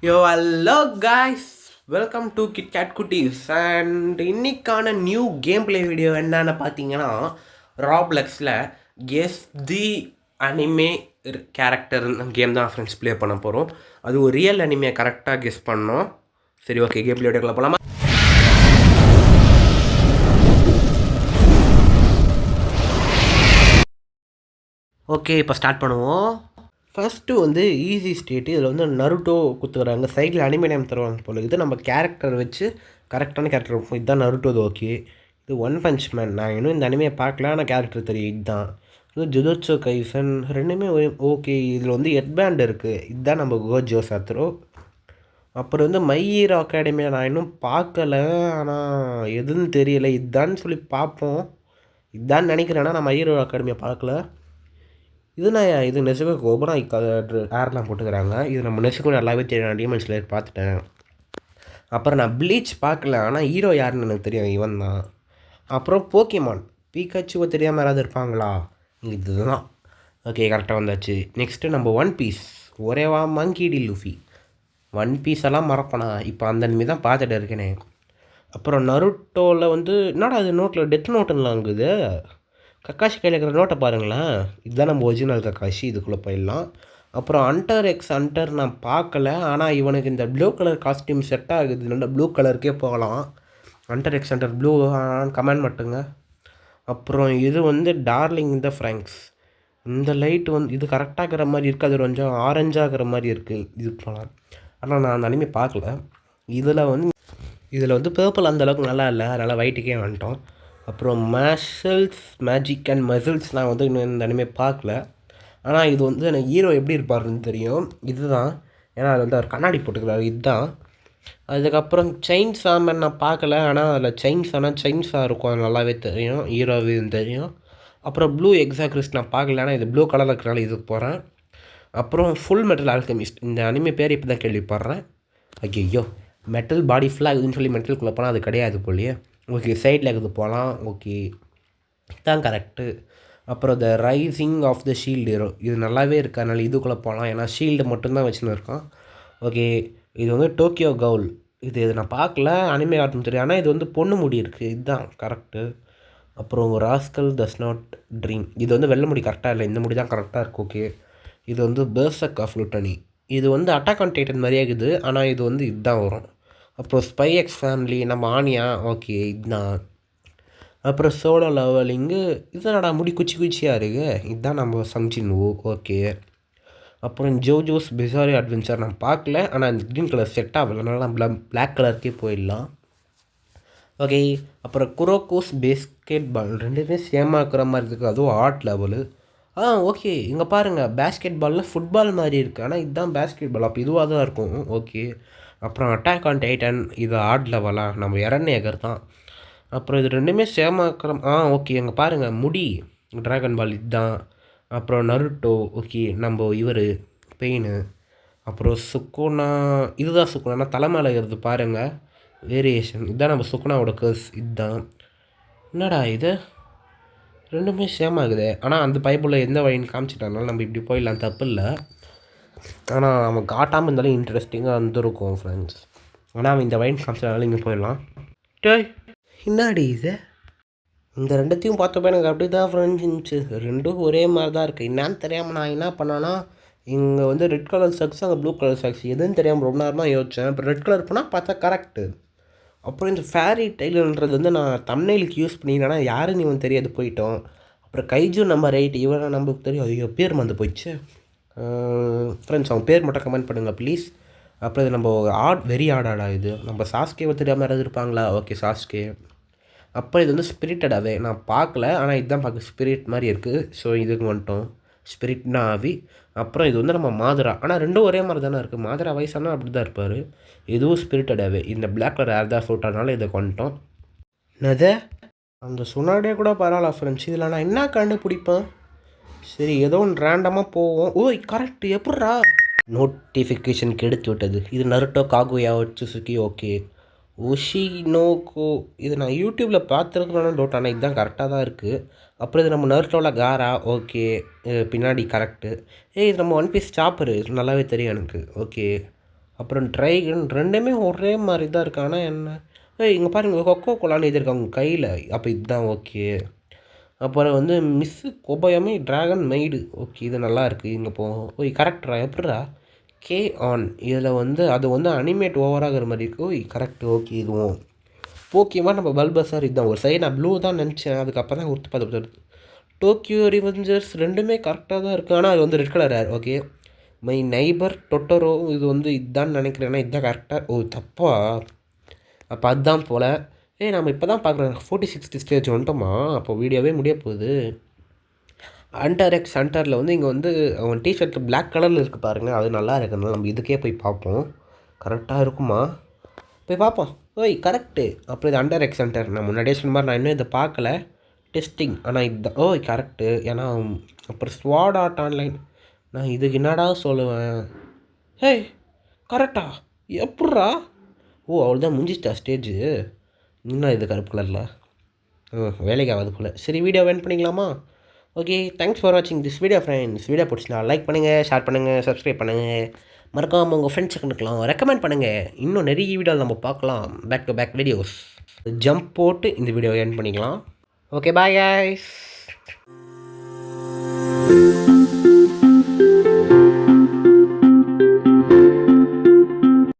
Yo hello guys, welcome to KitKat குட்டீஸ். And இன்னைக்கான new game play video என்னன்னு பார்த்தீங்கன்னா, ராப்ளெக்ஸில் guess the anime character game தான் ஃப்ரெண்ட்ஸ் ப்ளே பண்ண போகிறோம். அது ஒரு ரியல் அனிமே கரெக்டாக கெஸ் பண்ணோம். சரி, ஓகே, கேம் பிளே வீடியோக்குள்ள போகலாமா? ஓகே, இப்போ ஸ்டார்ட் பண்ணுவோம். ஃபஸ்ட்டு வந்து ஈஸி ஸ்டேட்டு. இதில் வந்து நருட்டோ குத்துக்கிறாங்க, சைடில் அனிமே நேம் தருவாங்க போல. இது நம்ம கேரக்டர் வச்சு கரெக்டான கேரக்டர் இருக்கும். இதுதான் நருட்டோது. ஓகே, இது ஒன் பஞ்ச் மேன். நான் இன்னும் இந்த அனிமையை பார்க்கல, ஆனால் கேரக்டர் தெரியும். இதுதான் இது ஜுதோட்சோ கைசன். ரெண்டுமே ஓகே. இதில் வந்து ஹெட் பேண்ட் இருக்குது. இதுதான் நம்ம கோஜோ சாத்ரோ. அப்புறம் வந்து மை ஹீரோ அகாடமியை நான் இன்னும் பார்க்கல, ஆனால் எதுன்னு தெரியலை. இதுதான்னு சொல்லி பார்ப்போம். இதுதான் நினைக்கிறேன்னா நான் மை ஹீரோ அகாடமியை பார்க்கல. இது நெசுக்கு கோபனா ஏர்லாம் போட்டுக்கிறாங்க. இது நம்ம நெசுக்கும் நல்லாவே தெரியும். டீமன் ஸ்லேயர் பார்த்துட்டேன். அப்புறம் நான் ப்ளீச் பார்க்கல, ஆனால் ஹீரோ யாருன்னு எனக்கு தெரியும், இவன் தான். அப்புறம் போக்கிமான் பீக்காச்சுவை தெரியாமல் யாராவது இருப்பாங்களா? இதுதான். ஓகே, கரெக்டாக வந்தாச்சு. நெக்ஸ்ட்டு நம்ம ஒன் பீஸ். ஒரேவா மங்கிடி லூஃபி. ஒன் பீஸ் எல்லாம் மறப்பனா? இப்போ அந்த நிமி தான் பார்த்துட்டு இருக்கேனே. அப்புறம் நருட்டோவில் வந்து என்னடா அது நோட்டில் டெத் நோட்டுலாம் இருக்குது. கக்காஷி கையில் இருக்கிற நோட்டை பாருங்களேன். இதுதான் நம்ம ஒரிஜினல் கக்காஷி. இதுக்குள்ளே போயிடலாம். அப்புறம் அண்டர் எக்ஸ் அண்டர் நான் பார்க்கல, ஆனால் இவனுக்கு இந்த ப்ளூ கலர் காஸ்டியூம் செட் ஆகுது. நல்லா ப்ளூ கலருக்கே போகலாம். Under X under blue comment மட்டுங்க. அப்புறம் இது வந்து டார்லிங் த ஃப்ராங்க்ஸ். இந்த லைட் வந்து இது கரெக்டாக இருக்கிற மாதிரி இருக்குது. அது கொஞ்சம் ஆரஞ்சாகிற மாதிரி இருக்குது. இது போகலாம், ஆனால் நான் அந்த அனிமே பார்க்கல. இதில் வந்து பர்பிள் அந்தளவுக்கு நல்லா இல்லை, அதனால் ஒயிட்டுக்கே வந்துட்டோம். அப்புறம் மேஜிக் அண்ட் மசில்ஸ்லாம் வந்து இன்னும் இந்த அனிமே பார்க்கல, ஆனால் இது வந்து எனக்கு ஹீரோ எப்படி இருப்பாருன்னு தெரியும். இதுதான், ஏன்னா அது வந்து அவர் கண்ணாடி போட்டுக்கிறாரு. இதுதான். அதுக்கப்புறம் செயின் சாமன் நான் பார்க்கல, ஆனால் அதில் செயின்ஸாக இருக்கும். அது நல்லாவே தெரியும், ஹீரோவும் தெரியும். அப்புறம் ப்ளூ எக்ஸாக்ரிஸ்ட் நான் பார்க்கல, ஆனால் இது ப்ளூ கலரில் இருக்கிறனால இதுக்கு போகிறேன். அப்புறம் ஃபுல் மெட்டல் ஆல்கெமிஸ்ட். இந்த அனிமே பேர் இப்போ தான் கேள்விப்படுறேன். ஐயோ, மெட்டல் பாடி ஃபுல்லாக இருக்குதுன்னு சொல்லி மெட்டலுக்குள்ளே போனால் அது கிடையாது போலியே. ஓகே, சைடில் இருக்குது போகலாம். ஓகே, தான் கரெக்டு. அப்புறம் the Rising of the Shield Hero. இது நல்லாவே இருக்குது, அதனால் இதுக்குள்ளே போகலாம். ஏன்னா ஷீல்டு மட்டும்தான் வச்சுன்னு இருக்கோம். ஓகே, இது வந்து டோக்கியோ கவுல். இது நான் பார்க்கல, அனிமே காட்டும் தெரியும், ஆனால் இது வந்து பொண்ணு முடி இருக்குது. இதுதான் கரெக்டு. அப்புறம் ராஸ்கல் டஸ் நாட் ட்ரீம். இது வந்து வெள்ளை முடி கரெக்டாக இல்லை, இந்த முடி தான் கரெக்டாக இருக்குது. ஓகே, இது வந்து பெர்சக் ஆஃப் லுட்டனி. இது வந்து அட்டாக் ஆன் டைட்டன் மாதிரியே இருக்குது, ஆனால் இது வந்து இதுதான் வரும். அப்புறம் ஸ்பை எக்ஸ் ஃபேமிலி நம்ம ஆனியா. ஓகே, இதுதான். அப்புறம் சோலோ லெவலிங்கு. இதுதான்டா முடி குச்சியாக இருக்குது. இதுதான் நம்ம சம்ஜின்வோ. ஓகே, அப்புறம் ஜோஜோஸ் பிசாரி அட்வென்ச்சர் நான் பார்க்கல, ஆனால் இந்த க்ரீன் கலர் செட் ஆகல, அதனால நம்ம பிளாக் கலருக்கே போயிடலாம். ஓகே, அப்புறம் குரோக்கோஸ் பேஸ்கெட் பால். ரெண்டுமே சேமாக இருக்கிற மாதிரி இருக்குது, அதுவும் ஆர்ட் லெவலு. ஓகே, இங்கே பாருங்கள், பேஸ்கெட் பாலில் ஃபுட்பால் மாதிரி இருக்குது, ஆனால் இதுதான் பேஸ்கெட் பால், அப்போ இதுவாக தான் இருக்கும். ஓகே, அப்புறம் அட்டாக் ஆன் டைட்டன். இது ஆர்ட் லெவலாக நம்ம இரநேகர் தான். அப்புறம் இது ரெண்டுமே சேமாக இருக்கிற ஓகே, இங்கே பாருங்கள், முடி ட்ராகன் பால் இதுதான். அப்புறம் நருட்டோ. ஓகே, நம்ம இவர் பெயின். அப்புறம் சுக்குனா. இதுதான் சுக்குனா, தலைமையில் இருக்கிறது பாருங்கள், வேரியேஷன். இதுதான் நம்ம சுக்குனாவோட கர்ஸ். இதுதான். என்னடா இது ரெண்டுமே சேம் ஆகுது, ஆனால் அந்த பைப்பில் எந்த வழின்னு காமிச்சிட்டாங்கனால நம்ம இப்படி போயிடலாம், தப்பு இல்லை. ஆனால் அவன் காட்டாமல் இருந்தாலும் இன்ட்ரெஸ்டிங்காக வந்துருக்கும் ஃப்ரெண்ட்ஸ். ஆனால் அவன் இந்த வழின்னு காமிச்சதுனால இங்கே போயிடலாம். என்னாடி இது இந்த ரெண்டுத்தையும் பார்த்தப்போ எனக்கு அப்படி தான் ஃப்ரெண்ட்ஸ் இருந்துச்சு. ரெண்டும் ஒரே மாதிரி தான் இருக்குது. என்னான்னு தெரியாமல் நான் என்ன பண்ணேன்னா, இங்கே வந்து ரெட் கலர் சாக்ஸ், அங்கே ப்ளூ கலர் சாக்ஸ், எதுன்னு தெரியாமல் ரொம்ப நேரமாக யோசித்தேன். இப்போ ரெட் கலர் போனால் பார்த்தா கரெக்டு. அப்புறம் இந்த ஃபேரி டைலர்ன்றது வந்து நான் தம்ப்நெயிலுக்கு யூஸ் பண்ணிக்கிறேன்னா யாருன்னு இவன் தெரியாது, போயிட்டோம். அப்புறம் கைஜு நம்பர் 8, இவனை நம்மளுக்கு தெரியும். ஐயோ, பேர் வந்து போயிடுச்சு ஃப்ரெண்ட்ஸ். அவன் பேர் மட்டும் கமெண்ட் பண்ணுங்கள் ப்ளீஸ். அப்புறம் இது நம்ம வெரி ஆடாடா. இது நம்ம சாஸ்கேவை தெரியாமல் யாராவது இருப்பாங்களா? Okay, Sasuke. அப்புறம் இது வந்து ஸ்பிரிட்டடாகவே நான் பார்க்கல, ஆனால் இதுதான் பார்க்க ஸ்பிரிட் மாதிரி இருக்குது. ஸோ இதுக்கு வந்துட்டோம். ஸ்பிரிட்னா ஆவி. அப்புறம் இது வந்து நம்ம மாதுரா, ஆனால் ரெண்டும் ஒரே மாதிரி தானே இருக்குது. மாதுரா வயசானா அப்படி தான் இருப்பார். இதுவும் ஸ்பிரிட்டடாகவே. இந்த பிளாக் கலர் ஏர் தான் ஃப்ரூட்டானால இதை கொண்டுட்டோம். என்னது அந்த சுனாடே கூட பரவாயில்ல ஃப்ரெண்ட்ஸ். இதில் நான் என்ன கண்டுபிடிப்பேன்? சரி, ஏதோ ஒன்று ரேண்டமாக போவோம். ஓய், கரெக்டு. எப்பட்றா நோட்டிஃபிகேஷன் கெடுத்து விட்டது. இது நருட்டோ காகுயா சுசுகி. ஓகே, ஒஷினோகோ. இது நான் யூடியூப்பில் பார்த்துருக்கணும் டவுட், ஆனால் இதுதான் கரெக்டாக தான் இருக்குது. அப்புறம் இது நம்ம நருட்டோவில் காரா. ஓகே, பின்னாடி கரெக்டு. இது நம்ம ஒன் பீஸ் சாப்பரு, நல்லாவே தெரியும் எனக்கு. ஓகே, அப்புறம் ட்ரைகன் ரெண்டுமே ஒரே மாதிரி தான் இருக்குது. ஆனால் என்ன இங்கே பாருங்கள் கொக்கோ கோலான்னு எழுதியிருக்காங்க கையில். அப்போ இதுதான் ஓகே. அப்புறம் வந்து மிஸ்ஸு கொபயமே ட்ராகன் மெய்டு. ஓகே இது நல்லா இருக்குது. இங்கே போகும். கரெக்டரா எப்படிரா கே ஆன் இதில் வந்து அது வந்து அனிமேட் ஓவராகிற மாதிரி இருக்குது. கரெக்டு ஓகே இதுவும் ஓகேவா. நம்ம பல்பஸார் இதுதான் ஒரு சைடு நான் ப்ளூ தான் நினச்சேன். அதுக்கப்புறம் தான் ஒத்து பார்த்து டோக்கியோ ரிவெஞ்சர்ஸ் ரெண்டுமே கரெக்டாக தான் இருக்குது. ஆனால் அது வந்து ரெட் கலர் ஏர். ஓகே மை நைபர் டொட்டரோ இது வந்து இதுதான் நினைக்கிறேன். ஏன்னா இதுதான் கரெக்டாக தப்பா. அப்போ அதுதான் போல். நம்ம இப்போ தான் பார்க்குறோம் 46 ஸ்டேஜ் வந்துட்டோமா. அப்போ வீடியோவே முடிய போகுது. அண்டர் எக்ஸ் அண்டரில் வந்து இங்கே வந்து அவன் டிஷர்ட்டில் பிளாக் கலரில் இருக்குது பாருங்கள். அது நல்லா இருக்குதுனால நம்ம இதுக்கே போய் பார்ப்போம். கரெக்டாக இருக்குமா போய் பார்ப்போம். கரெக்டு. அப்புறம் இது அண்டர் எக்ஸ் அண்டர். நான் முன்னாடியே சொன்ன மாதிரி நான் இன்னும் இதை பார்க்கல டெஸ்டிங். ஆனால் இதுதான் கரெக்டு. ஏன்னா அப்புறம் ஸ்வாட் ஆர்ட் ஆன்லைன் நான் இதுக்கு என்னடா சொல்லுவேன். கரெக்டா எப்பட்றா அவ்வளோதான் முடிஞ்சிட்டா ஸ்டேஜு. இன்னும் இது கருப்பு கலரில் வேலைக்கு ஆகாது போல். சரி வீடியோ வேன் பண்ணிக்கலாமா. ஓகே தேங்க்ஸ் ஃபார் வாட்சிங் திஸ் வீடியோ ஃப்ரெண்ட்ஸ். வீடியோ பிடிச்சினா லைக் பண்ணுங்கள், ஷேர் பண்ணுங்கள், சப்ஸ்கிரைப் பண்ணுங்கள். மறக்காமல் உங்கள் ஃப்ரெண்ட்ஸுக்கு ரெக்கமெண்ட் பண்ணுங்கள். இன்னும் நிறைய வீடியோ நம்ம பார்க்கலாம். Back to back videos. Jump போட்டு இந்த வீடியோ எண்ட் பண்ணிக்கலாம். Okay bye guys.